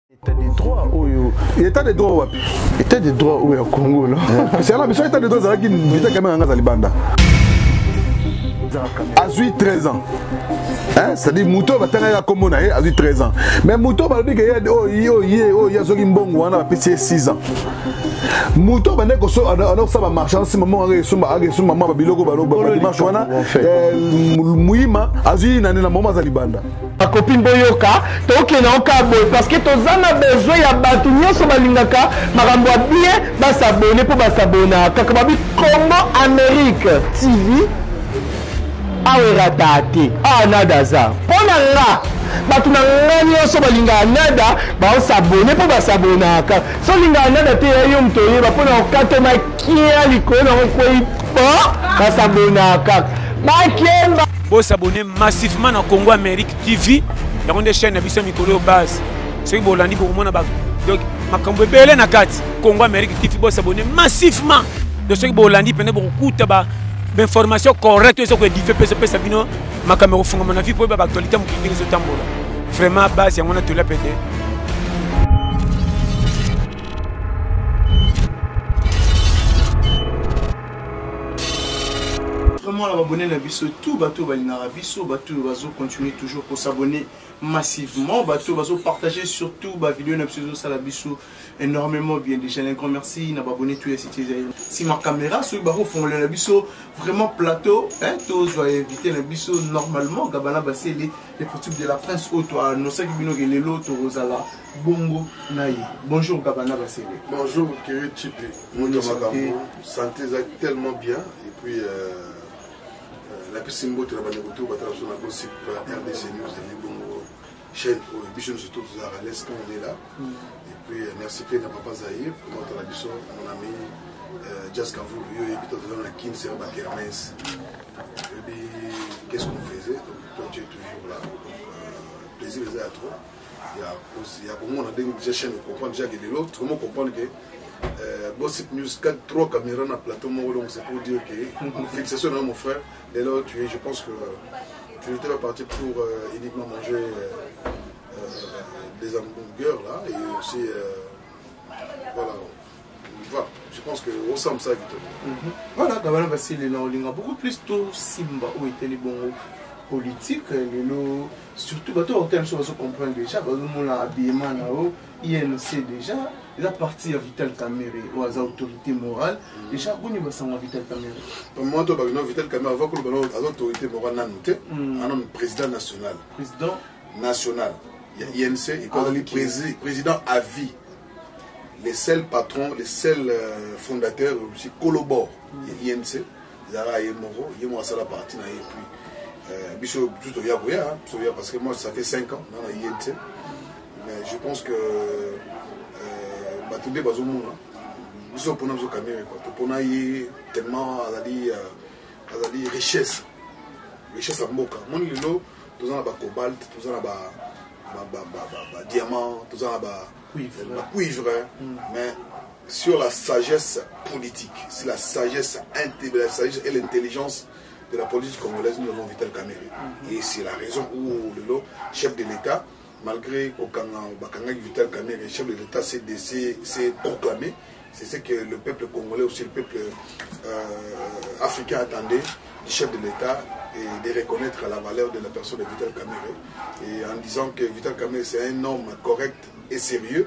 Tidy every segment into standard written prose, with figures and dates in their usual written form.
État des droits au état des droits état des droits au Congo là c'est là mais état des droits ça qui vita quand même à Libanda à 13 ans hein ça dit Mouto va tenir comme on a à 13 ans mais Mouto va dire que il y a zoki mbongo wana PC 6 ans Mouto va ne ko so alors ça va marcher si maman a maman ba biloko ba dimanche wana muima azui na maman za Libanda ma copine boyoka toke na okabo parce que tozana besoin ya batu nyonso balingaka makambo bien ba s'abonner pour ba s'abonner kaka babi Congo Amérique TV awera date nada za pona nga batu na nga nyonso balingaka nada ba s'abonner pour ba s'abonner ka so linga nada te yo mtoye ba pona okato makia likolo na koi ba s'abonner ka ba kiemba. Vous s'abonnez massivement à Congo Amérique TV. Il y a des chaînes qui sont au base. Ceux qui sont là, donc, ma belle na carte Congo Amérique TV, vous s'abonnez massivement. De ceux qui sont là, pendant beaucoup d'informations correctes, ceux qui diffèrent, ça vient. Ma caméra fond mon avis pour l'actualité, mon ce temps là. Vraiment base, il y a tout la pété. Vraiment, on va abonner à Bisso, tout bateau va Bisso, bateau va continuer toujours pour s'abonner massivement, bateau va partager surtout la vidéo sur la Bisso énormément bien déjà. Un grand merci, n'a pas abonné tous les sites. Si ma caméra sur le font la Bisso vraiment plateau, hein, tous va éviter la Bisso normalement. Gabana bassé les photos de la presse auto à nos sacs bino et les lots Rosala Bongo Naï. Bonjour Gabana bassé. Bonjour Kéré Chipi. Mon santé tellement bien et puis la piscine de la Banégoto, la gossip RDC News, les bongo chaîne, Bichon surtout à l'Est quand on est là. Et puis merci Pierre Papa Zahir pour notre ambition, mon ami Jazz Kavou, il est plutôt dans la Kin, c'est un Kermès. Et puis qu'est-ce qu'on faisait? Donc toi tu es toujours là. Donc plaisir les à trop. Il y a pour moi on a déjà chaîne de comprendre déjà que l'autre, comment comprendre que Gossip News 4, 3 caméras dans le plateau, donc c'est pour dire que fixation dans mon frère, dès lors je pense que tu n'étais pas parti pour uniquement manger des hamburgers là, et aussi voilà, je pense que ressemble ça voilà, Gabana Bassé, il a beaucoup plus de Simba où étaient les bons politiques, surtout bateau en termes de comprendre déjà, mon habillement là-haut, INC déjà. Il a parti à Vital Kamere, aux autorités morales. Déjà, on y va sans Vital Kamere. Moi, je vais Vital Kamere, avant que les autorités morales n'annoncent, un homme président national. Président national. Il y a INC, il y a président à vie. Les seuls patrons, les seuls fondateurs aussi collaborent. Il y a INC, Zara Yemoro, Yemoro à la partie, et puis, Bicho, tout au Yaboya, parce que moi, ça fait 5 ans dans l'INC. Mais je pense que tout le monde nous sommes pour nous caméras pour nous tellement à richesse à Moka mon lilo tous en cobalt tous en diamant tous en cuivre mais sur la sagesse politique sur la sagesse et l'intelligence de la politique congolaise nous avons Vital Kamere et c'est la raison où le chef de l'État malgré qu'au Vital Kamere, le chef de l'État s'est proclamé, c'est ce que le peuple congolais, aussi le peuple africain attendait du chef de l'État et de reconnaître la valeur de la personne de Vital Kamere. Et en disant que Vital Kamere c'est un homme correct et sérieux,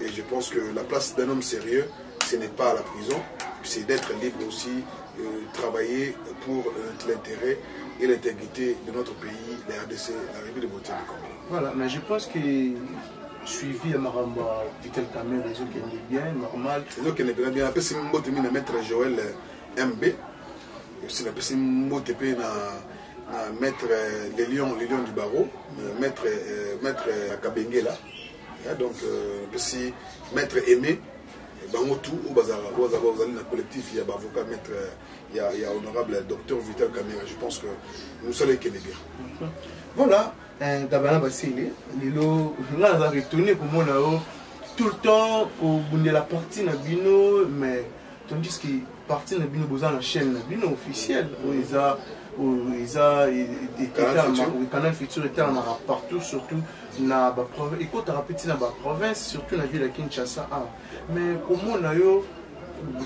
et je pense que la place d'un homme sérieux, ce n'est pas à la prison, c'est d'être libre aussi, travailler pour l'intérêt et l'intégrité de notre pays, la RDC, la République de Beauté du Congo. Voilà, mais je pense que suivi à Maramba, Vital Kamere, les autres qui est bien, normal. Les autres qui est bien, après c'est un mot de maître Joël MB, et aussi c'est un mot de maître les lions du barreau, maître Kabengela, donc aussi maître Aimé. Bangotou au bazar vous allez dans le collectif il y a avocat maître il y a honorable docteur Vital Kamere. Je pense que nous sommes les Canadiens. Voilà, Gabana Bassé, Lilo, là on a retourné pour moi là-haut tout le temps pour bonner la partie na bino, mais tandis que partie na bino besoin la chaîne na bino officielle où ils a Canal Futur était partout, surtout dans la province. Écoute, tu as dans la province, surtout dans la ville de Kinshasa. Mais comment on a eu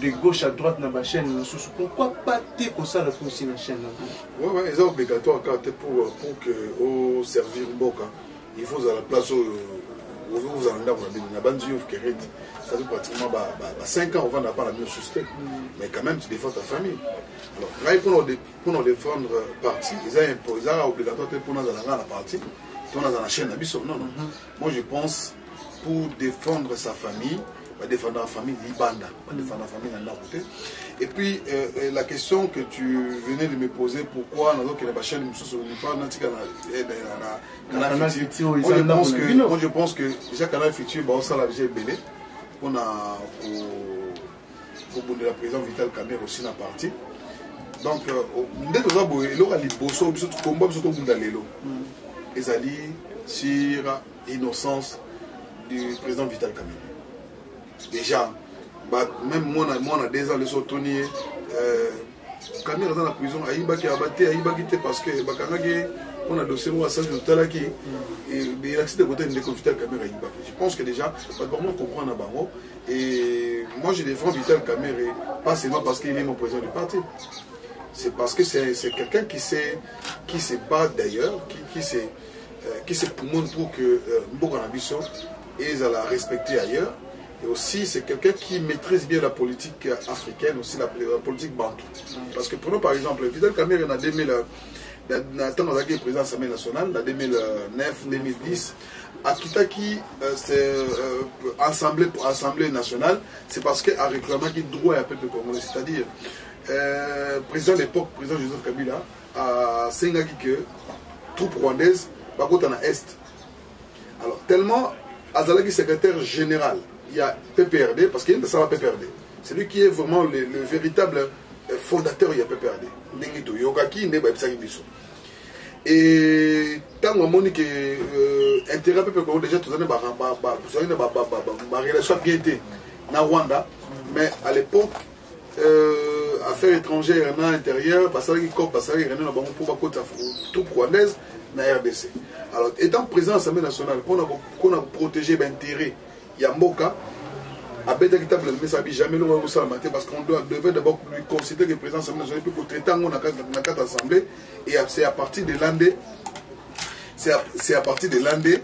de gauche à droite dans la chaîne, pourquoi pas pour ça la aussi la chaîne? Oui, c'est obligatoire pour que au servir Mboka. Il faut à la place où vous en avez ça fait pratiquement 5 ans, on va pas la même suspect. Mais quand même, tu défends ta famille. Alors, pour nous défendre parti, ils ont obligatoire pour nous dans la partie, pour nous dans la chaîne. Non. Moi, je pense pour défendre sa famille, défendre la famille Libanda, défendre la famille dans côté. Et puis, la question que tu venais de me poser, pourquoi nous avons la chaîne, moi je pense que déjà Canal Futur, ça l'a déjà belé. On a pour la présidente Vital Kamerhe aussi dans parti. Donc, dès que nous avons les bossos, nous avons combat sur les alliés sur l'innocence du président Vital Kamerhe. Déjà, même moi, on a des ans, les autres, Kamerhe dans la prison, il a abattu parce que on a dossier où à ça, et l'accident de côté de Vital Kamerhe. Je pense que déjà, on va vraiment comprendre à Bango. Et moi, je défends Vital Kamerhe, pas seulement parce qu'il est mon président du parti. C'est parce que c'est quelqu'un qui se bat d'ailleurs, qui se poumonne pour que Mboka Nabiso et la respecter ailleurs. Et aussi, c'est quelqu'un qui maîtrise bien la politique africaine, aussi la politique bantou. Parce que prenons par exemple, Vital Kamerhe en 2000. Dans le président de l'Assemblée nationale, en 2009-2010, à Kitaki, c'est Assemblée nationale, c'est parce qu'il a réclamé qu'il droit à peuple congolais. C'est-à-dire, président de l'époque, président Joseph Kabila, a Sengaki que troupes rwandaises, par contre, en Est. Alors, tellement, Azalaki secrétaire général, il y a PPRD, parce qu'il y a ça va PPRD. C'est lui qui est vraiment le véritable fondateur, il y a PPRD. Et tant qu'on a dit que l'intérêt peuple congolais déjà tout ma relation bien été dans Rwanda, mais à l'époque affaires étrangères dans l'intérieur, parce que pour tout rwandaise dans la RDC. Alors étant présent à l'Assemblée nationale, qu'on a protégé l'intérêt Yamboka. Mais ça n'a jamais le parce qu'on devait d'abord lui considérer que le président de l'Assemblée nationale pour traiter dans la carte assemblée. Et c'est à partir de l'année. C'est à partir de l'année.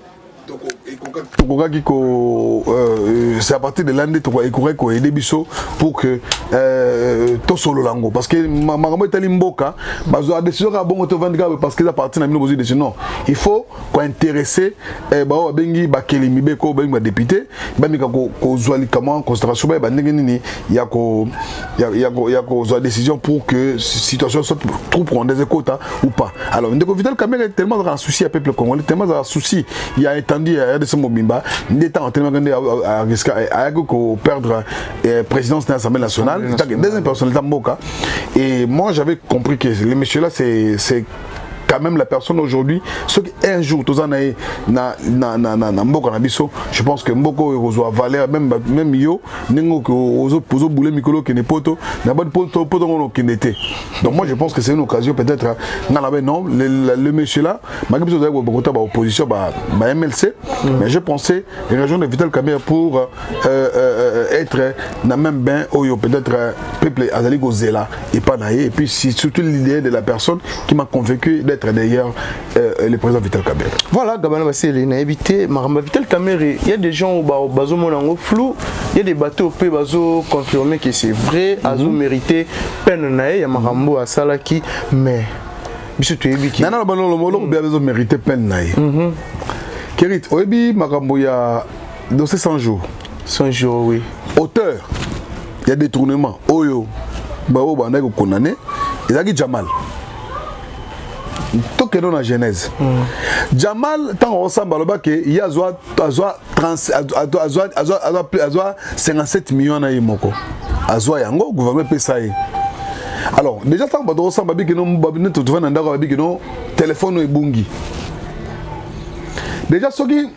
C'est à partir de l'année qu'on a aidé Bisso pour que tout solo lango parce que maman est allé mboka la décision a bon parce que ça appartient à nous non il faut qu'on intéresser ba bengi ba kelimi beko bengi ba député ba mika ko zwali comment concentration ba nini ya ko décision pour que situation soit trop prendre des quotas ou pas alors ndeko Vital Kamerhe est tellement un souci à peuple congolais tellement un souci il y a entendu à RDC Mobimba n'étant en tellement à risque à perdre présidence de l'Assemblée nationale deuxième personnalité Mboka et moi j'avais compris que les messieurs là c'est quand même la personne aujourd'hui ce qu'un jour tous en aillent na Mboka Nabiso je pense que Mboko reçoit valeur même yo nengo que ozo boulé mikolo qui n'est poto na bonne poto qui n'était donc moi je pense que c'est une occasion peut-être non le monsieur là malgré que vous avez beaucoup opposition bah MLC mais je pensais les régions de Vital Kamerhe pour être na même bain oyo peut-être peuple azali gozela et pas naïe et puis c'est surtout l'idée de la personne qui m'a convaincu d'être d'ailleurs le président Vital Kamerhe. Voilà, Gabana Basseli n'a évité Maramba Vital Kamerhe. Il y a des gens au bazo monango flou, il y a des bateaux au bazo confirmé que c'est vrai, azo mérité peine nae ya Marambo à Salaki mais biso tu ebiki. Nana bano lo molo bien besoin mérité peine nae. Kérit, oebi Marambo ya dossier 100 jours. 100 jours oui. Auteur. Il y a détournement. Oyo. Bao bana ko condamné. Ezaki Jamal. Tout que dans la genèse. Jamal, tant on ressemble à l'obak, il y a 57 millions à Yimoko. Azwa Yango, gouvernement Pessaï. Alors, déjà, tant qu'on ressemble à téléphone et bungi. Déjà, ce qui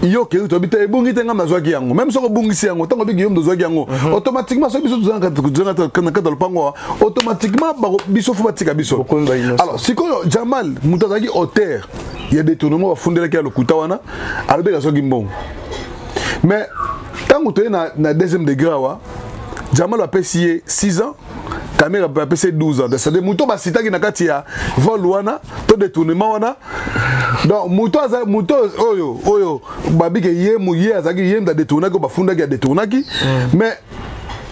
yo ke to bita ebungi tenga mazwaki yango même soko bungisi yango tango bi Guillaume dozwaki yango automatiquement so biso tozanga kana pango automatiquement biso faut batika biso. Alors siko Jamal mutazaki auteur il y a des tournements fondela ki lokuta wana albeka so gimbon mais tango to na deuxième degré wa Jamal a payé 6 ans Kamera a payé 12 ans c'est-à-dire muto basita ki nakati ya vol wana to détournement wana donc muto oyo babi ke ye azaki ye nda détourner ko bafunda ki détourner ki mais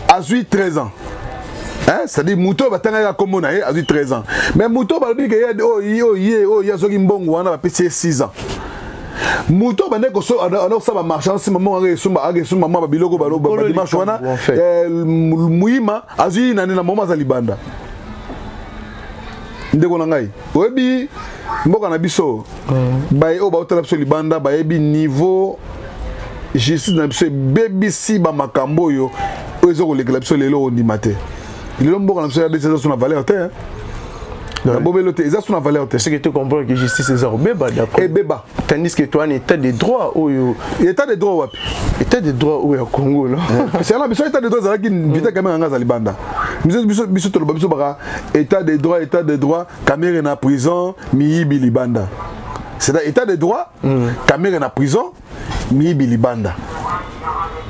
à 13 ans. Hein, c'est-à-dire muto batanga comme na a 13 ans mais muto babi ke ye azoki mbongo wana ba payé 6 ans. Muto bane ko so ana sa ba marchand si maman suma mama biloko ba dimanche wana muima azi na mama za libanda ndeko na ngai oyebi mboka na biso baye o ba otala biso libanda bayebi niveau justice na biso BBC ba makambo yo ozo ko lekela biso lelo ondima te lelo mboka na biso ya décision sur la valeur te ils ont une valeur. C'est que tu comprends que justice est beba d'accord. Et beba. Tandis que toi un état de droit où état de droit wapi. État de droit où au Congo là. C'est là besoin état de droit ça qui vite quand même en Libanda. Biso to biso baka état de droit Cameroun na prison miyibi Libanda. C'est état de droit Cameroun na prison miyibi Libanda.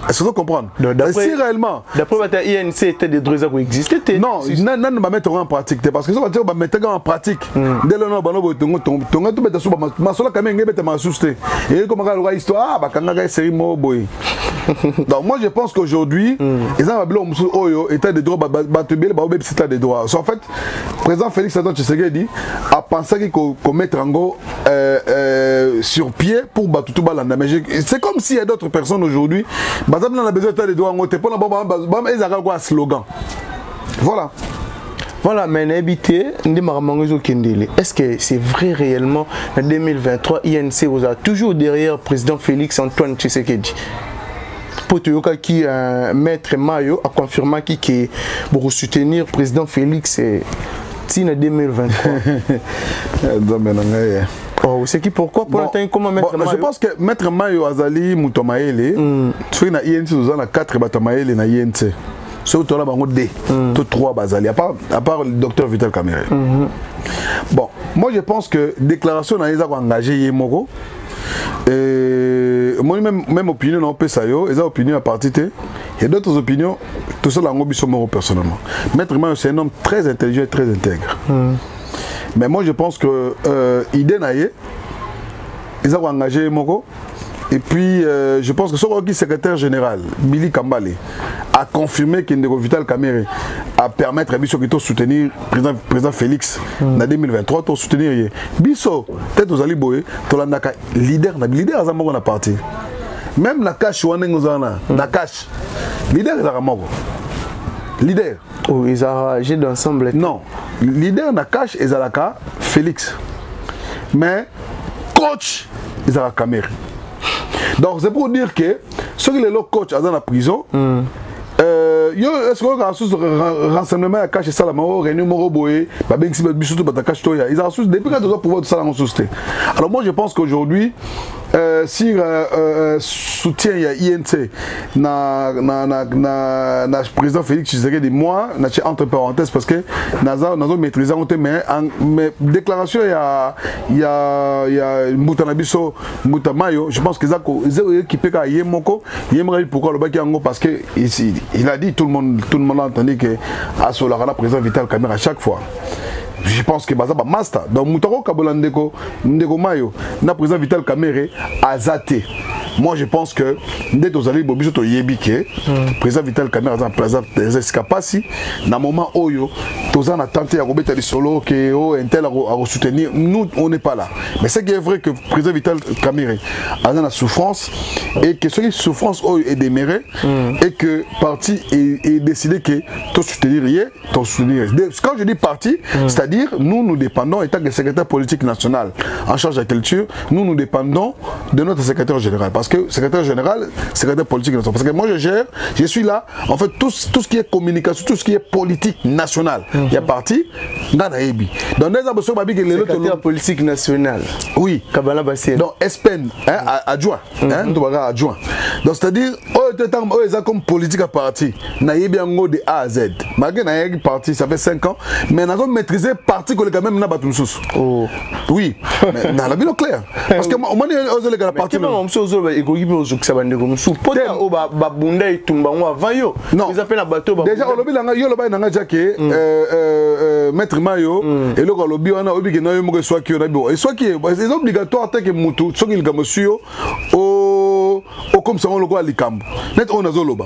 Est-ce que vous comprenez? Si réellement. D'après votre INC, était des droits qui existaient. Non, non, ne va mettre en pratique. Parce que ça va mettre en pratique. Dès le nom, tu vas mettre sur ma sola quand même, tu vas souster. Et comme on a l'histoire, bah quand on a une série boy. Donc moi je pense qu'aujourd'hui, ils ont un oyo état de droit, batubel, baobé état de droit. En fait, président Félix Antoine Tshisekedi a pensé qu'on mettre en go sur pied pour battre tout balanda. Mais c'est comme s'il y a d'autres personnes aujourd'hui. On a besoin d'état de droit, on a un slogan. Voilà. Voilà, mais est-ce que c'est vrai réellement en 2023, INC vous a toujours derrière le président Félix Antoine Tshisekedi? Pour qui maître Mayo a confirmé qu'il pour soutenir le président Félix en 2023. Oh, c'est qui pourquoi pour l'instant comment mettre Mayo? Je pense que maître Mayo Azali Mutomaele tu na INC nous a 4 Batamaele na INC. C'est autour là bango D, tout 3 Bazali à part le docteur Vital Kamerhe. Bon, moi je pense que déclaration na isa ko engagé Yemoko moi même opinion non peut ça yo, ils ont opinion à partir il y a d'autres opinions tout ça là ngobiso moko personnellement. Maître Mayo c'est un homme très intelligent et très intègre. Mais moi je pense que idée naie, ils ont engagé Moko. Et puis je pense que son secrétaire général, Billy Kambale, a confirmé qu'Indego Vital Kamerhe a permettre à Bisso de soutenir le président Félix en 2023, de soutenir Bisso, peut-être aux Aliboé, leader à Zambo na parti. Même la cache ou la cache, leader est à Zambo. Leader. Oh, ils ont agi d'ensemble. Non. Leader na cache et Zalaka Félix. Mais coach ils ont Kamerhe. Donc c'est pour dire que ceux qui sont coach dans la prison, est-ce qu'on a un renseignement à cacher ça la mort, réunion Moroboé, ils ont depuis quand ils ont pouvoir de ça dans alors moi je pense qu'aujourd'hui si soutien il y a INC na président Félix Tshisekedi moi entre parenthèses parce que nazo maîtriser mais déclaration il y a Mutanabiso Mutamayo je pense que ça équipé ka Yemoko Yemra pourquoi le baki ango parce que il a dit tout le monde a entendu que à Solara président Vital Kamerhe à chaque fois. Je pense que c'est un master. Donc, Moutaro Kabolandeko, Ndeko Mayo, na président Vital Kamerhe a zaté. Moi, je pense que dès que vous allez au Yébike, président Vital Kamerhe a président des escapassi, dans le moment où tous on a tenté à remettre des solos, que un tel à soutenir, nous, on n'est pas là. Mais c'est vrai que le président Vital Kamerhe a dans la souffrance et que cette souffrance est démérée et que parti est décidé que tout soutenir. Quand je dis parti, c'est-à-dire nous dépendons, étant que secrétaire politique national en charge de la culture, nous dépendons de notre secrétaire général. Parce parce que secrétaire général, secrétaire politique national. Parce que moi je suis là, en fait tout ce qui est communication, tout ce qui est politique nationale, il y a parti dans Naïbi. Donc secrétaire politique nationale. Oui. Kabala Bassé. Donc SPN, adjoint, adjoint. Donc c'est-à-dire, comme politique à parti, Naïbi en gros de A à Z. Malgré Naïbi parti, ça fait 5 ans, mais nous avons maîtrisé parti que quand même n'a pas tout sous. Oh. Oui. Mais dans la vie claire. Parce que moi on est la parti. Non. Déjà au lobby yo loba nanga jaké maître Mayo et le lobby on a obi que na yo soit qui on a bon et soit qui c'est obligatoire tant que mutu so qu'il gamosuyo au comme ça on le voit likambo net on a zoloba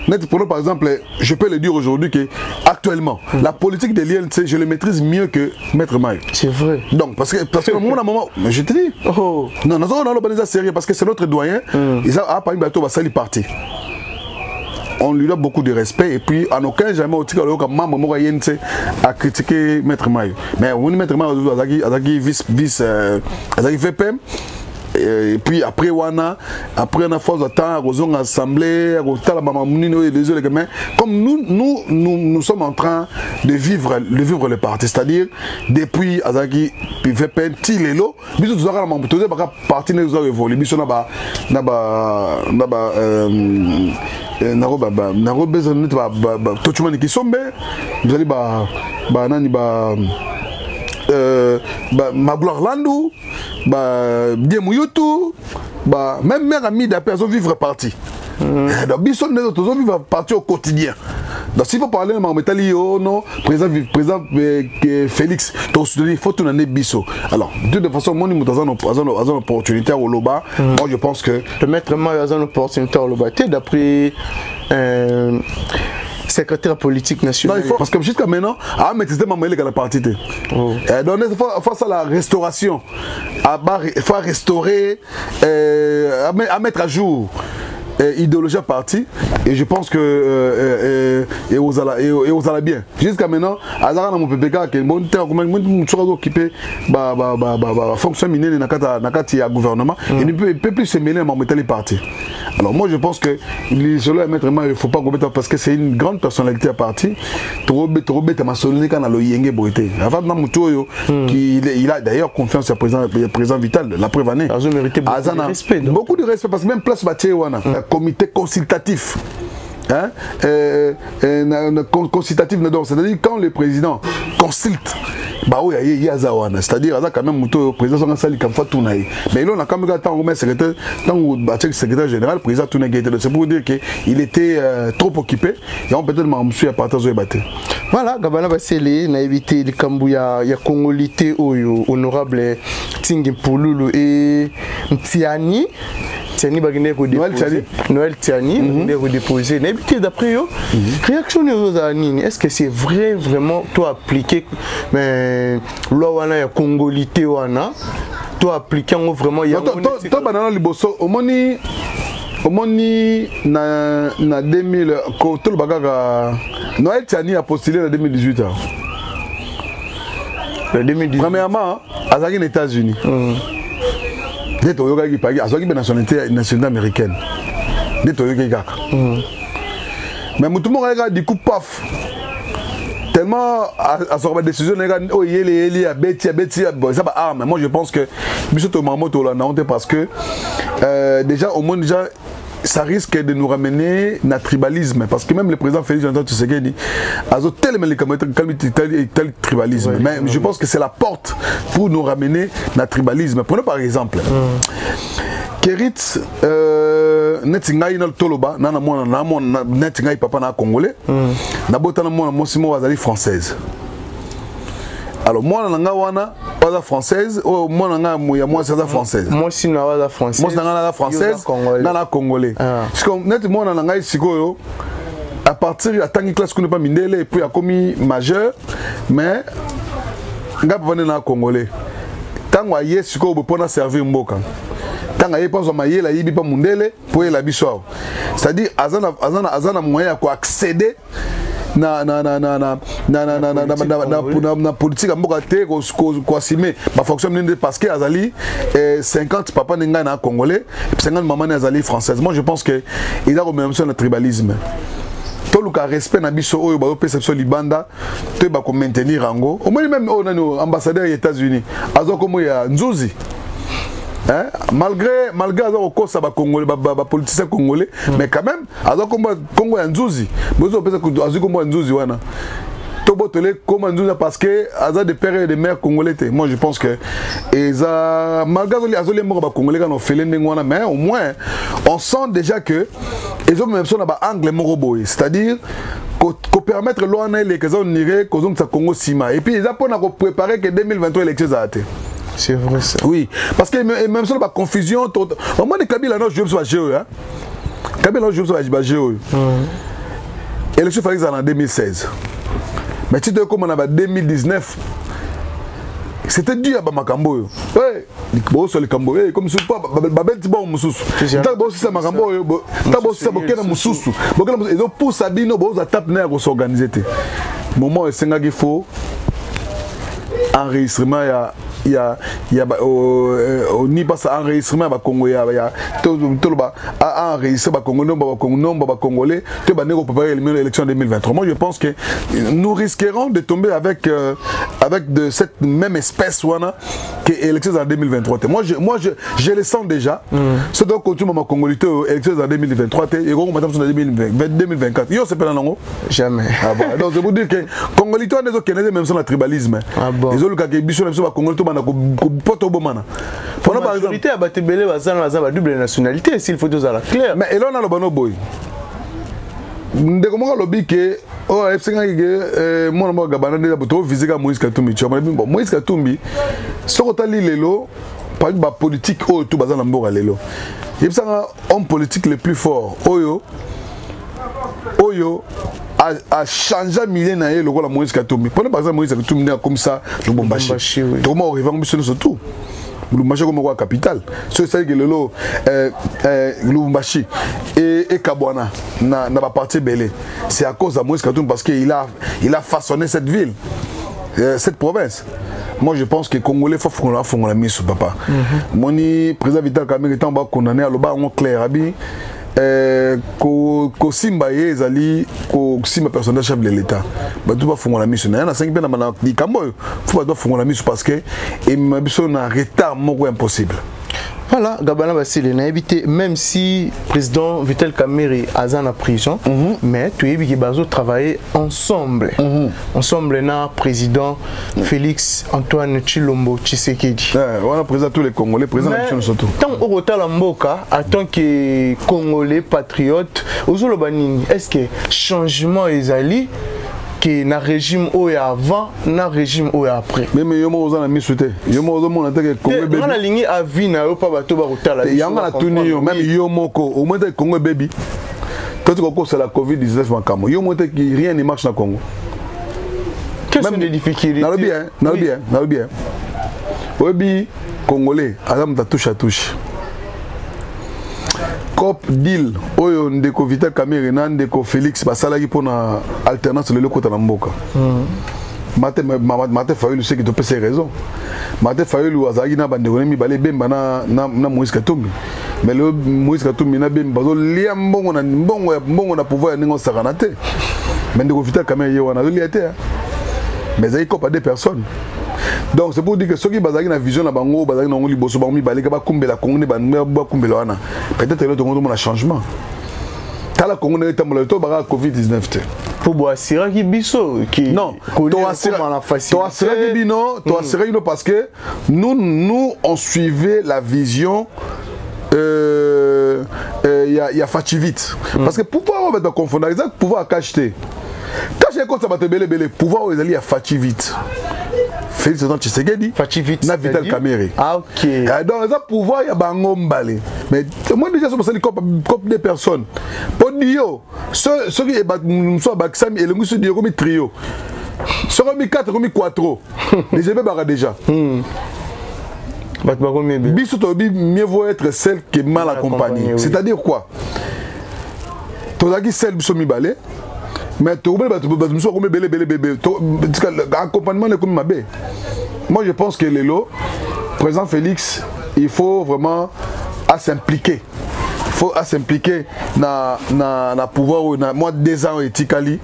net pour par exemple je peux le dire aujourd'hui que actuellement la politique de l'INC je le maîtrise mieux que maître Mayo. C'est vrai. Donc parce que moment mais je te dis non on a le sérieux parce que c'est notre doyen ils a pas une bateau va sali parti. On lui donne beaucoup de respect et puis en aucun jamais au tika comme membre à critiquer maître Mayo. Mais on maître Mayo azaki vice azaki VPM et puis après on a force de temps aux assemblées comme nous sommes en train de vivre le parti, c'est-à-dire depuis azaki puis VPN tilelo biso tuzaka na mbutoze baka parti ne zo évoluer biso na ba naro besoin de tout le monde qui sombe vous allez nani ma gloire landou bien mouyotou même mère amie d'après ils vivre parti donc ils sont vivre parti au quotidien. Donc s'il faut parler de Mahometali non président Félix il faut tout l'année biso. Alors de toute façon moi nous avons une opportunité au Loba. Moi je pense que le maître moi a une opportunité au Loba d'après secrétaire politique national. Non, il faut, parce que jusqu'à maintenant, à maîtriser ma mêlée à la partie. Donc, face à la restauration, il faut restaurer, à mettre à jour idéologie parti et je pense que et aux ala bien jusqu'à maintenant azara na mon PPK que mon terre comment occupé fonction minière nakati ya gouvernement et ne peut plus se mêler à mon métal parti. Alors moi je pense que les solo mettre il faut pas commettre parce que c'est une grande personnalité à parti trop bête ma solennité quand le yenge boité avant na mutoyo qui il a d'ailleurs confiance au président Vital la preuve année beaucoup de respect parce que même place batie wana comité consultatif. Consultatif, c'est-à-dire quand le président consulte, c'est-à-dire quand même le président mais là on a quand même tant secrétaire général, le président c'est pour dire qu'il était trop occupé et on peut-être m'en à partir de battre. Voilà, Gabana Basele n'a évité le Kambouya, il y a Congolité honorable Tingé Pouloulou et Ntiani. Noël Tiani, déposé. D'après eux, réaction de est-ce que c'est vraiment toi appliqué, mais là il y a Congolité toi appliqué vraiment il y a toi banana liboso omoni na 2000 tout le bagage Noël Tiani a postulé en 2018 premièrement azaki aux États-Unis. Dès que tu as une nationalité américaine, dès que tu as mais tout le monde regarde du coup paf tellement à sur la décision oh il a bêti ça va arme. Moi je pense que biso mamoto la honte parce que déjà au moins déjà ça risque de nous ramener à tribalisme parce que même le président Félix Antoine Tshisekedi a tellement tel tribalisme mais je pense que c'est la porte pour nous ramener à tribalisme. Prenons par exemple Kerit netingai na toloba na mona netingai papa na congolais na botana mona mosimo wazali française. Alors moi nanga wana waza française ou moi nanga ya moi c'est française. Moi si na waza française. Moi nanga française na congolais. Parce que net moi nanga sikoyo à partir de tangi classe qu'on n'est pas mindele et puis a commis majeur mais nga pone na congolais. Tango aye sikoyo pour na servir mboka. Tango aye pense ma yela yibi pa mundele pour la biso. C'est-à-dire azana moyen à accéder na politique ya mboka te koasime bafonction minene parce que azali 50 papa nengai na congolais 50 maman azali française. Moi je pense que il a même sur le tribalisme. Tout le respect na biso oyo ba perception libanda te ba ko maintenir ango. Au moins même ambassadeur des États-Unis azo comme ya Nzuzi. Hein? Malgré azo ko sa ba congolais ba politicien congolais mais quand même azo comme Congo ya Nzuzi. Bozo pesa ko azo comme Nzuzi wana. Tobotele comme Nzuzi parce que aza de père et de mère congolais. Moi je pense que eza malgré azo les morts ba congolais quand on fait les ngwana mais au moins on sent déjà que ils ont même son angle moroboy, c'est-à-dire qu'on permettre l'ONA les que on irait qu'on ça Congo Sima et puis ils ont préparé que 2023 élections a été. C'est vrai ça. Oui, parce que même ça la confusion au moins les Kabila non je vais jouer hein. Kabila non je vais jouer. Élection fallait en 2016. Mais tu te comme on a 2019 c'était dur à Makambo. Ouais, bon sur le Cambo. Comme si pas Babel Tiba Mususu. T'as beau ça Makambo, t'as beau ça Bokena Mususu. Bokena ils ont pour Sabino, bon ça tape nerf pour s'organiser. Moment est senga qu'il faut enregistrement il y a ni pas ça enregistrement ba Congo ya tout ba enregistrer ba Congo nombre ba congolais te ba négo préparer l'élection 2023. Moi je pense que nous risquerons de tomber avec de cette même espèce wana que élections en 2023. Moi je le sens déjà. Ce donc continue ma congolité élections en 2023 et on madame en 2024. Yo c'est pas non jamais. Ah bon. Donc je vous dire que congolité on est au Canada même sur le tribalisme. Ah bon. Les autres ka biso même sur ba congolité pour la majorité à Batebele bazana double nationalité s'il faut deux à la claire. Mais là on a le bano boy. De comment lobby que oh FCA que moi moi gabana de boto physique Moïse Katumbi. Moïse Katumbi sokotali lelo par exemple politique oh tout bazana mboka lelo. Il y a un homme politique le plus fort Oyo a changé milliers d'années le rôle de Moïse Katumbi. Prenez par exemple Moïse Katumbi comme ça, Lubumbashi. Comment on revend surtout Lubumbashi comme roi capital. C'est que Lubumbashi et Kabwana n'a pas parti belé. C'est à cause de Moïse Katumbi parce qu'il a façonné cette ville, cette province. Moi je pense que les Congolais font la mise sur papa. Mon président Vital Kamerhe est condamné à l'oba en clair. Ko simba ye ezali ko simba personnel chef de l'état ba tout ba fongola mission na 5 pe na mana di kambo faut ba do fongola mission parce que et mabiso na retard moko impossible. Voilà, Gabana Basile n'a évité, même si le président Vital Kamerhe est en prison, mais tu as vu qu'ils travailler ensemble. Ensemble, na président Félix Antoine Tshilombo Tshisekedi. Voilà, président tous les Congolais, président surtout. Tant au retard la Mboka, en tant que Congolais patriote, est-ce que changement est allé? Que na régime au avant na régime au après mais yo mo za na misute yo mo zo mo na teke Congo baby na ligne avis na yo pa bato ba rotala yanga na tuni yo même yo moko au moins teke Congo baby quand tu connais la Covid-19 makamo yo mo teke rien ne marche na Congo. Quelles sont les difficultés? Na bien obi congolais adam ta touche à touche COP deal oyo ndeko Vital Kamerhe na ndeko Félix basalaki pona alternance le lokota na mboka. Mate Fayulu c'est qui te peut ses raisons. Mate Fayulu azaki na bandeko nemi balé bemba na Moïse Katumbi. Mais le Moïse Katumbi na bemba zo lia mbongo na pouvoir ningo sakanate. Mais ndeko Vital Kamerhe wana zo lia te. Mais zaki COP à deux personnes. Donc c'est pour dire que ceux qui basent na vision na bango basent na ngoli boso bango mi baleka ba kumbela Congo ba kumbela wana peut-être le Congo mon changement tala Congo na tambola to ba Covid-19 pour boire sira ki biso qui non to asira ki bino to asira ino parce que nous on suivait la vision il y a Fachivite parce que pouvoir on va confondre exact pouvoir cacheter quand j'ai compte ça va te belé pouvoir aux alliés à Fachivite Félix Antoine Tshisekedi, na Vital Kamerhe. Ah ok. Donc ça pouvoir ya bango mbale. Mais moi déjà sur ça cop de personnes. Pour dire ceux qui soit baksami et le musu dire comme trio. Sur comme 4 comme 4. Déjà be déjà. Biso to bi mieux vaut être celle qui est mal accompagnée. C'est-à-dire quoi? Tozaki celle biso mi balé. Mais tu accompagnement de comme Mabé. Moi je pense que Lelo, président Félix, il faut vraiment s'impliquer. Il faut s'impliquer dans le pouvoir. Moi, 2 ans et Tikali.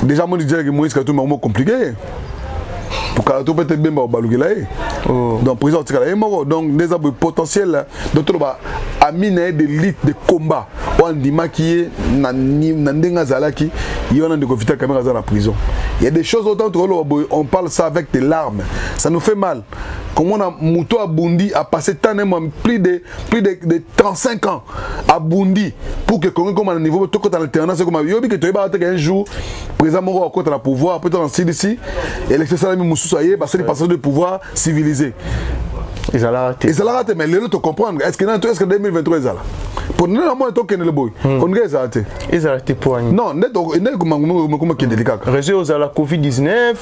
Déjà, moi, je disais que Moïse Katou est compliqué. Pour que tout peut-être bien balouguer. Donc, président Tikali, donc, des arbres potentiels, d'autres amine d'élite de combat. On dit maquillé, Nandenga Zalaki, il y en a des confiteurs qui sont dans la prison. Il y a des choses autant on parle ça avec des larmes. Ça nous fait mal. Comment on a Mouto à Bundi a passé tant de plus de 35 ans à Bundi pour que comme à niveau tout en alternance comme yo que tu vas un jour président Moro contre le pouvoir peut-être en CDC et l'excellent Moussou Aye parce que les passages de pouvoir civilisé. Ils allaient rater. Mais les autres comprendre. Est-ce que 2023 ils allaient? Pour nous, on a toqué le boy. On a raté. Ils allaient rater pour un. Non, net comment qui est délicat. Réseau à la Covid-19.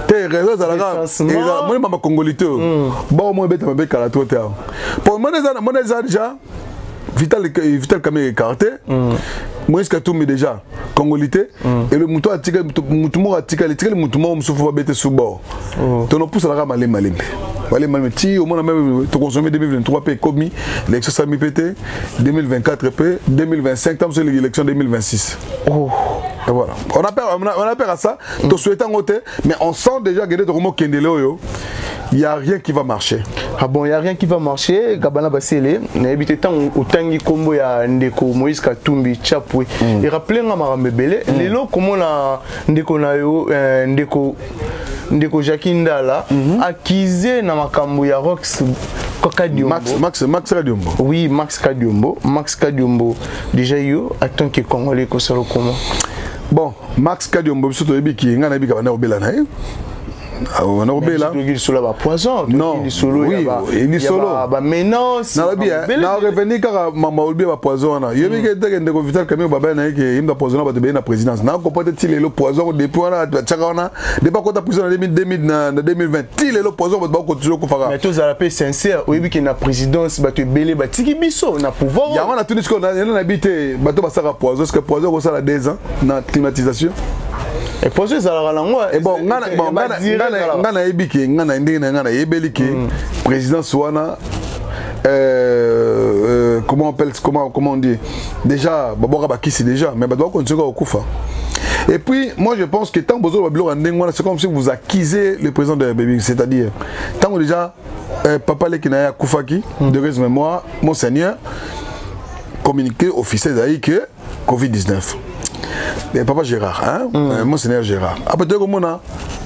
T'es réseau à la. Moi, je suis congolais. Bon, moi, je suis calato. Pour moi, déjà. Vital Kamé écarté. Moïse Katoum déjà congolais et le mouton a tiré le mouton me souffle pas bête sous bord. Ton pousse la rame malé ti au moins même tu consommer 2023 p commis l'élection Sami PT 2024 p 2025 tam sur l'élection 2026. Et voilà. On a peur à ça. Tu souhaites en côté mais on sent déjà que Romo Kendelo yo. Il n'y a rien qui va marcher. Ah bon, il n'y a rien qui va marcher. Gabana Basile, n'habite tant au Tangi Kombo ya Ndeko Moïse Katumbi Chapwe. Et rappelez-moi Marambebele, les lots comme on a Ndeko Nayo, Ndeko Jakindala, acquisé na makambo ya Rox Kadiombo. Max Kadiombo. Oui, Max Kadiombo. Max Kadiombo, déjà yo, attends que Congolais ko solo comment. Bon, Max Kadiombo, surtout Ebiki, ngana Ebiki Kabana Obelana. On a oublié là. Il solo ba poison. Non. Il solo. Oui, il est solo. Ba menace. Na bien. Na revenu car maman oublié ba poison là. Il y a que des confiteurs comme baba na que il me poison ba te bien na présidence. Na ko peut-être le poison depuis on a tchakana. Depuis quand ta prison en 2020. Il le poison ba continuer ko fara. Mais tous à la paix sincère, oui que na présidence ba te belé ba tiki biso na pouvoir. Il y a on a tout ce qu'on a habité ba to ba ça poison parce que poison ça la 2 ans na climatisation. Et pour ça, ça la langue. Et bon, ngana ebiki, ngana ndenge ngana ebeliki, président Souana, comment on dit, déjà, babora bakisi déjà, mais badoa continuer au Koufa. Et puis, moi je pense que tant que vous c'est comme si vous acquisez le président de Baby, c'est-à-dire, tant que déjà, papa Lekinaya Koufaki, de reste mémoire, monseigneur, communiqué officiel d'ailleurs que Covid-19. Mais papa Gérard, hein? Monseigneur Gérard. Après, tu as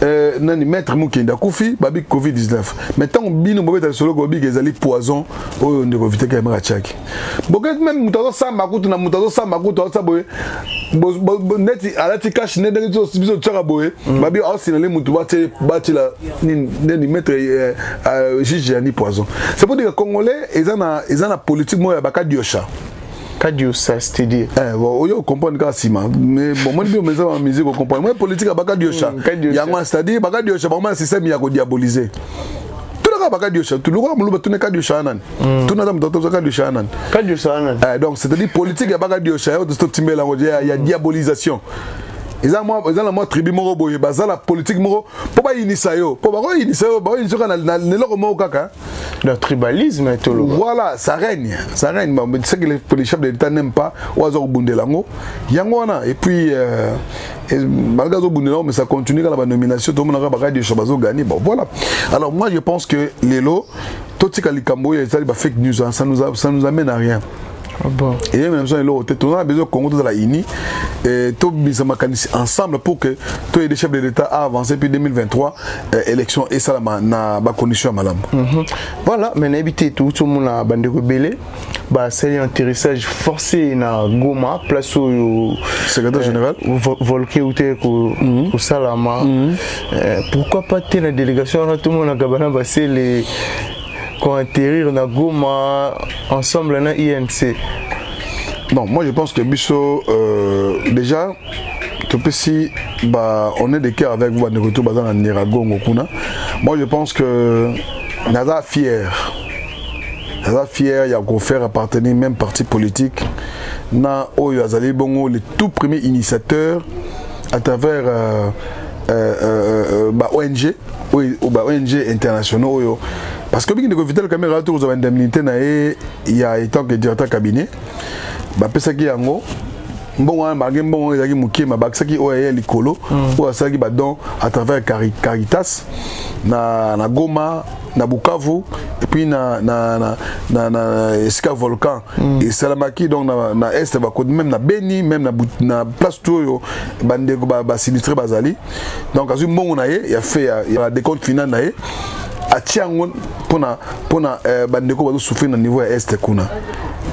un maître Moukenda Koufi, babi Covid-19. Mais tant que nous avons solo gobi que les poison, on ne peut éviter qu'il y ait un tchak. Bon, même Moutazo Sambakout, na Moutazo Sambakout, ça boye. Net à la tikash, net de tout ce tcharaboye. Babi aussi dans les Moutouba, bâti la ni maître juge ni poison. C'est pour dire que Congolais, ils ont la politique moi baka diosha. Kadiosa, c'est-à-dire. Vous comprenez que c'est mais bon, moi je me en musique, vous comprenez. Moi politique à Bakadiocha. Il y a moi c'est-à-dire Bakadiocha, vraiment un système qui a diabolisé. Tout le monde Bakadiocha, tout le monde tout ne Kadiocha nan. Tout le monde dans Kadiocha nan. Kadiocha nan. Donc c'est-à-dire politique à Bakadiocha, de ce type là, il y a diabolisation. Ils ont moi tribu moro boye baza la politique moro pour pas initier yo pour pas initier yo ba initier na le moro kaka le tribalisme est tout voilà ça règne mais c'est que les chefs de l'État n'aiment pas oazo bundelango yango na et puis malgré zo bundelango mais ça continue quand la nomination tout le monde va de chabazo gagner bon voilà alors moi je pense que les lots tout ce kalikambo et ça fake news ça nous amène à rien. Ah bon. Et même ça, on a besoin Congo de la INI et tout ensemble pour que tous les chefs de l'État avancent puis 2023 élection et ça na ba condition malam. Voilà, mais n'habiter tout le monde a bande rebelle. Bah c'est un atterrissage forcé na Goma place au secrétaire général Volké ou Salama. Pourquoi pas la délégation tout le monde a gabana passer les qu'on atterrir na Goma ensemble na INC. Non, moi je pense que Bisso déjà si bah on est de cœur avec vous de retour dans Nirago Ngokuna. Moi je pense que Naza fier. Il y a qu'on faire appartenir même parti politique. Na Oyo Azali Bongo le tout premier initiateur à travers ONG, ONG internationaux. Parce que Vital Caméra, vous avez une indemnité, il y a étant que directeur cabinet, Pesaki Yango. Bon, bon, il y a des Baksaki OEA Likolo, ou à Sagi Badon à travers Caritas, na Goma, na Bukavu, et puis na Eska Volcan, et Salamaki, donc na Est, même na Beni, même na Place Toyo, Bandego Sinistré Bazali. Donc, à ce moment, il y a fait des comptes finaux. À Tiangon, pour Bandeko souffrir au niveau Est.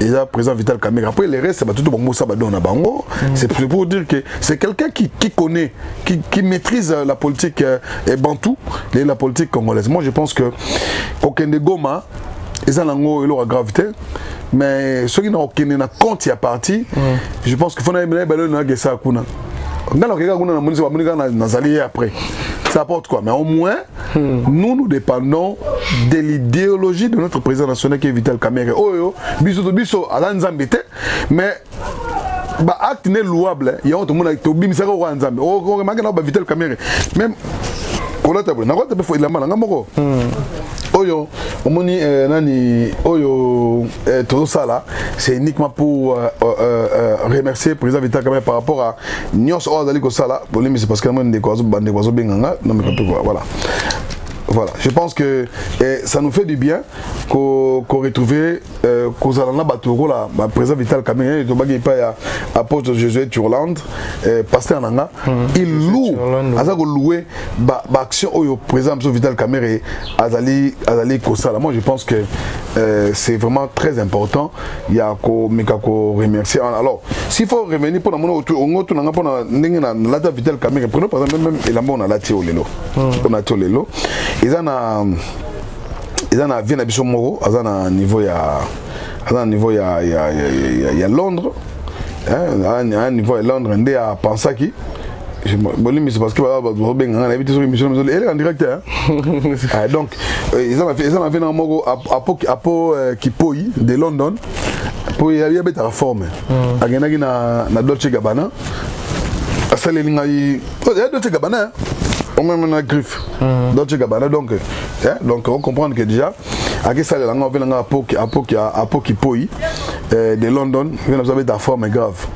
Et là, président Vital Caméra. Après, les restes, tout le monde c'est pour dire que c'est quelqu'un qui connaît, qui maîtrise la politique bantou, la politique congolaise. Moi, je pense que Kokende Goma, ils ont la gravité. Mais ceux qui n'ont aucun compte, il y a parti. Je pense qu'il faut que ça après. Ça apporte quoi? Mais au moins, nous dépendons de l'idéologie de notre président national qui est Vital Caméra. Biso, mais acte n'est louable. Il y a un monde qui est Vital Caméra. Même Oyo, tout ça c'est uniquement pour remercier le président Vital Caméra par rapport à Nyos Oazali Kosala. C'est parce que voilà. Voilà, je pense que ça nous fait du bien qu'on retrouve le président Vital Caméra, apôtre Jésus Turland, pasteur Nanga, il loue, loué l'action au président Vital Caméra Azali Kosala. Moi je pense que c'est vraiment très important. Il y a qu'on remercier. Alors, s'il faut revenir pour la Vital Caméra, prenons par exemple même on a la Théolelo. Ils ont un vie à Bissomoro, ils ont un niveau à Londres, un niveau à Londres, on a pensé qui. C'est parce que on a sur l'émission, elle est en direct. Donc, ils ont fait un mogo à Kipoyi de London pour y aller à la forme. Il y a Dolce Gabbana. Il y a Dolce Gabbana. On même une griffe. Dolce Gabbana. Donc, on comprend que déjà, à qui ça les langues viennent à Kipoyi de London, ils ont la forme grave.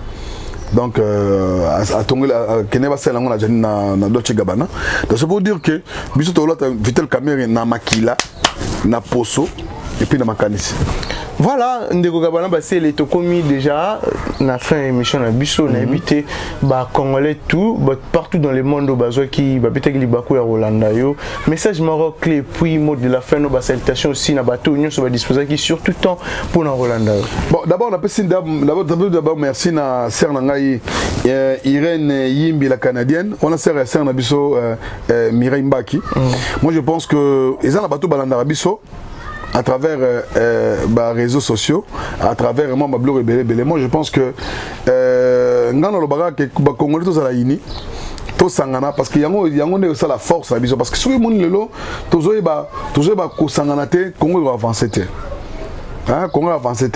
Donc, à Tongue, Keneva Selango na Dolce Gabbana. Donc, c'est pour dire que Vital Caméra na Makila, na Poso, et puis na Makanisi. Voilà, Ndeko Gabbana, c'est les tokomi déjà, on a fait une émission à Bissau, on a invité Congolais tout, partout dans le monde, qui peut-être qu'il y a Rolanda. Message maroc clé, puis mot de la fin, nos salutations aussi, na bateau, union sur la disposition qui surtout temps pour la Rolanda. Bon, d'abord, merci à Sernangaï, Irène Yimbi, la Canadienne, on a serré à Serna Bissau, Mireille Mbaki. Moi, je pense que les gens à bateau Balanda Bissau, à travers les réseaux sociaux, à travers vraiment moi je pense que Congolais tous à la Ini, tous sangana parce qu'il y a ça la force parce que si le monde lelo toujours sangana te Congo va avancer. Comment avancer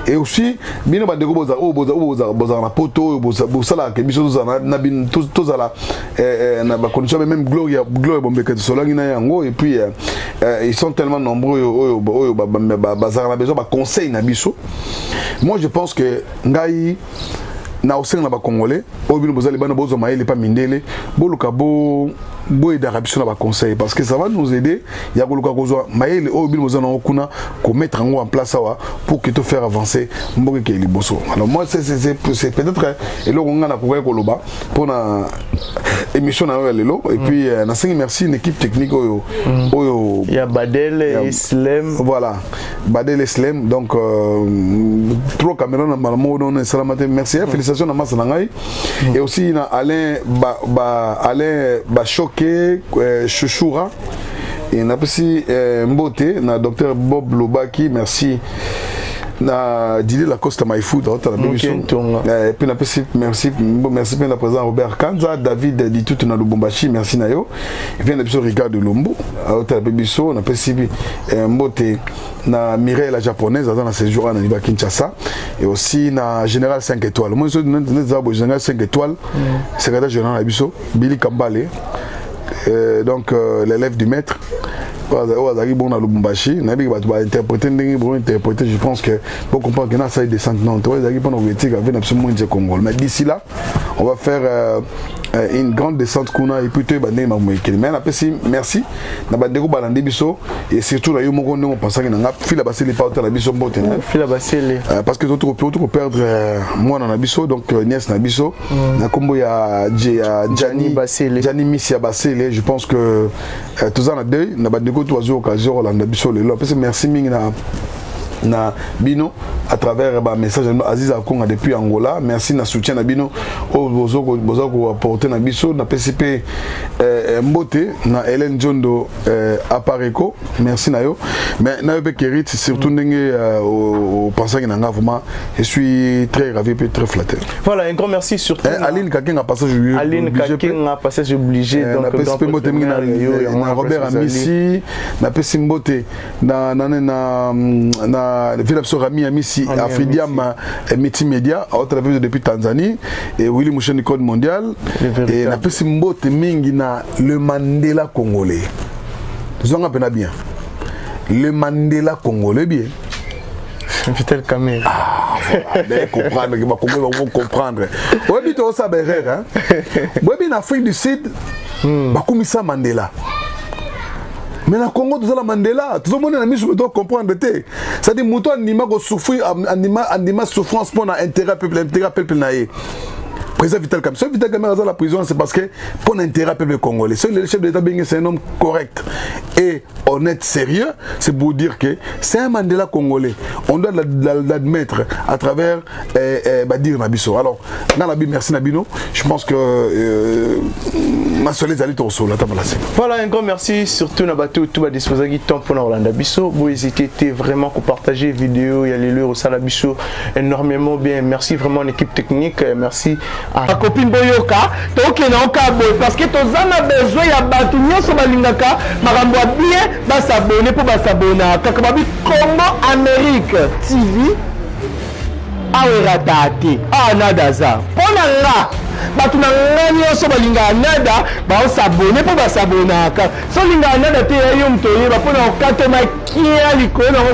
et aussi bien ba de boza na poto boza la que biso na bin tous à la na ba condition même gloire bombe que solangi na yango et puis ils sont tellement nombreux bazar na besoin ba conseil na biso. Moi je pense que ngai na aussi na ba congolais au bino boza les bana bozo maïle pas mindele boluka bo boy d'Arabie na ba conseil parce que ça va nous aider il y a boluka kozo maïle au bino boza na okuna ko mettre en place pour que te faire avancer mboke ke liboso. Alors moi c'est peut-être et là on a na ko koloba pour na émission na lelo et puis na cinq merci une équipe technique oyo il y a Badel et Slem, voilà Badel et Slem, donc trois caméras na malamo on salamate merci félicitations à Massa Nangai et aussi na Alain Choqué Chouchoura et na aussi Mbote na docteur Bob Lobaki merci na Didier Lacoste Maïfoud et puis merci pour la présence Robert Kanza, David Ditout na Lubumbashi, merci nayo. Et puis na Ricardo Lombo à Bibiso, na pesibi mbote na Mireille la japonaise dans ce jour na Niba Kinshasa et aussi na Général 5 étoiles. Moi je suis Général 5 étoiles, secrétaire général Bibiso, Billy Kambale. Donc l'élève du maître bon à Lubumbashi, interpréter, je pense que pour comprendre que ça est descente non, mais d'ici là, on va faire une grande descente qu'on a et plutôt mais merci et surtout là on pense que na fila basile pas la biso mbote fila basile parce que d'autres perdre moi dans la biso donc nièce na biso na kombo ya Gianni Missia Basile, je pense que tout ça na deuil na bandeko to azo occasion la biso le parce que merci mingi na bino à travers un message Aziz Akonga depuis Angola, merci na soutien na bino bozo apporter na biso na PCP mbote na Hélène Jondo Apareko, merci na yo mais na yo Kerit surtout ndenge au pensant que nanga vraiment je suis très ravi et très flatté. Voilà, un grand merci surtout Aline Kaking a passage obligé donc PCP mbote na Robert Amissi na PCP mbote na Philippe Rami Amissi Afridiam Multimédia à travers depuis Tanzanie et Willy Moucheni Code Mondial et na pesi mbote mingi na le Mandela congolais. Zonga pena bien. Le Mandela congolais bien. Vital Kamel. Comprendre que ma Congo vont comprendre. Ouais bito au saberer hein. Ouais bien Afrique du Sud ba komisa Mandela. Mais na Congo tout ça la Mandela, tout le monde na miso doit comprendre té. Ça dit mouton anima ko souffrir anima souffrance pour na intérêt peuple naé. Président Vital Kamel. Si Vital Kamel est dans la prison, c'est parce que pour l'intérêt peuple congolais. Si le chef de l'État c'est un homme correct et honnête, sérieux, c'est pour dire que c'est un Mandela congolais. On doit l'admettre à travers dire Nabiso. Alors, dans la Bible, merci Nabino. Je pense que ma soleil allait au sol. Voilà, un grand merci. Surtout Nabato, tout va disposer de temps pour Orlando Bisso. Vous hésitez vraiment à partager la vidéo. Il y a les lieux au Salabiso énormément bien. Merci vraiment à l'équipe technique. Merci. A copine boyoka toke na okaboy parce que tozana besoin ya batu nyonso balingaka makambo bien ba s'abonner pour ba s'abonner kaka babi Congo Amérique TV awera date nada za pona nga batu na nga nyonso balingaka nada ba s'abonner pour ba s'abonner ka so linga nada te yo mtoye ba pona okatoma kia likona ko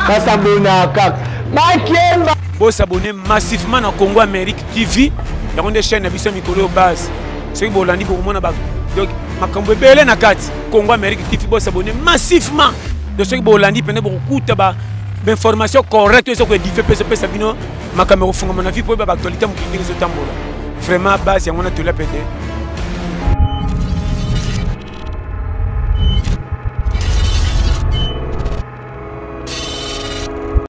ba s'abonner ka ba kemba. Vous s'abonnez massivement à Congo Amérique TV. Il y a des chaînes à Mikolo base. C'est que vous l'avez dit pour moi. Donc, ma belle na carte Congo Amérique TV. Vous s'abonnez massivement. De ce que vous l'avez dit, prenez beaucoup d'informations correctes. Ce que vous dites, Sabino, ma caméra fond mon avis pour l'actualité. Vraiment, base, il y a mon atelier pété.